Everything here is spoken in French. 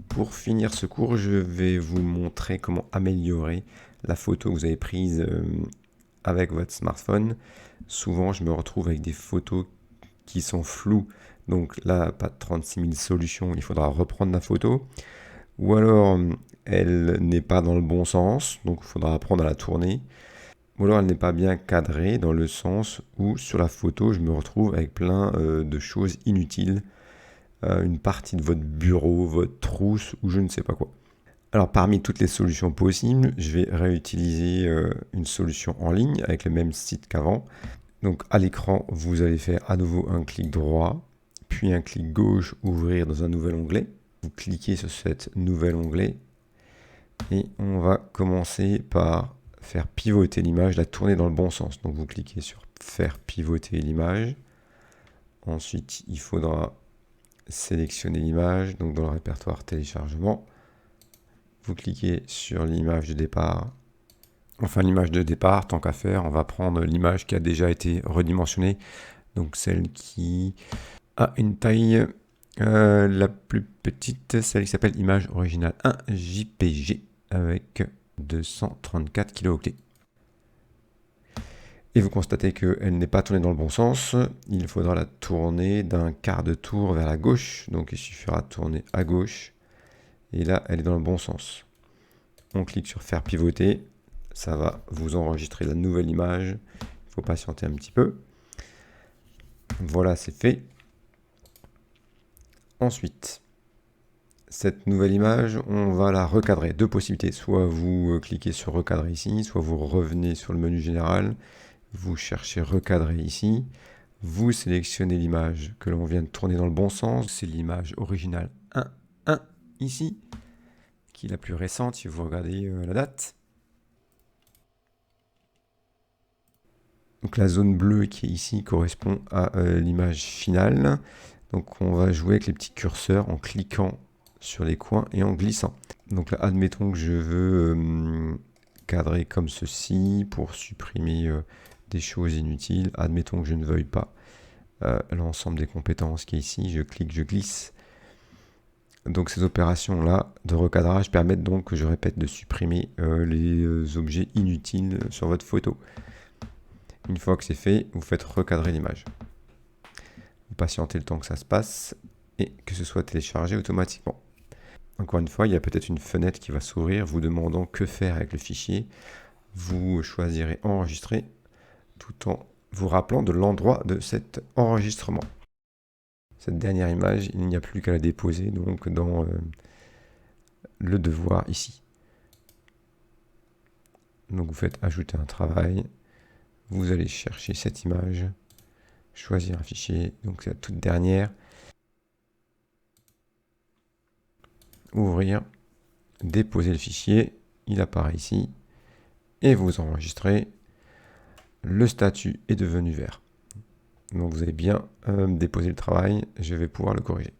Pour finir ce cours, je vais vous montrer comment améliorer la photo que vous avez prise avec votre smartphone. Souvent, je me retrouve avec des photos qui sont floues. Donc là, pas de 36 000 solutions, il faudra reprendre la photo. Ou alors, elle n'est pas dans le bon sens, donc il faudra apprendre à la tourner. Ou alors, elle n'est pas bien cadrée dans le sens où sur la photo, je me retrouve avec plein de choses inutiles. Une partie de votre bureau, votre trousse ou je ne sais pas quoi. Alors parmi toutes les solutions possibles, je vais réutiliser une solution en ligne avec le même site qu'avant. Donc à l'écran, vous allez faire à nouveau un clic droit, puis un clic gauche, ouvrir dans un nouvel onglet. Vous cliquez sur cet nouvel onglet et on va commencer par faire pivoter l'image, la tourner dans le bon sens. Donc vous cliquez sur faire pivoter l'image. Ensuite, il faudra sélectionner l'image, donc dans le répertoire téléchargement. Vous cliquez sur l'image de départ. Enfin, l'image de départ, tant qu'à faire, on va prendre l'image qui a déjà été redimensionnée. Donc celle qui a une taille la plus petite, celle qui s'appelle image originale 1 JPG avec 234 kilooctets. Et vous constatez qu'elle n'est pas tournée dans le bon sens. Il faudra la tourner d'un quart de tour vers la gauche. Donc il suffira de tourner à gauche. Et là, elle est dans le bon sens. On clique sur faire pivoter. Ça va vous enregistrer la nouvelle image. Il faut patienter un petit peu. Voilà, c'est fait. Ensuite, cette nouvelle image, on va la recadrer. Deux possibilités. Soit vous cliquez sur recadrer ici, soit vous revenez sur le menu général. Vous cherchez recadrer ici. Vous sélectionnez l'image que l'on vient de tourner dans le bon sens. C'est l'image originale 1.1 ici, qui est la plus récente si vous regardez la date. Donc la zone bleue qui est ici correspond à l'image finale. Donc on va jouer avec les petits curseurs en cliquant sur les coins et en glissant. Donc là, admettons que je veux cadrer comme ceci pour supprimer des choses inutiles. Admettons que je ne veuille pas l'ensemble des compétences qui est ici. Je clique, je glisse. Donc ces opérations-là de recadrage permettent donc, je répète, de supprimer les objets inutiles sur votre photo. Une fois que c'est fait, vous faites recadrer l'image. Vous patientez le temps que ça se passe et que ce soit téléchargé automatiquement. Encore une fois, il y a peut-être une fenêtre qui va s'ouvrir vous demandant que faire avec le fichier. Vous choisirez enregistrer tout en vous rappelant de l'endroit de cet enregistrement. Cette dernière image, il n'y a plus qu'à la déposer donc dans le devoir ici. Donc vous faites ajouter un travail. Vous allez chercher cette image, choisir un fichier, donc c'est la toute dernière. Ouvrir, déposer le fichier, il apparaît ici, et vous enregistrez. Le statut est devenu vert. Donc vous avez bien déposé le travail, je vais pouvoir le corriger.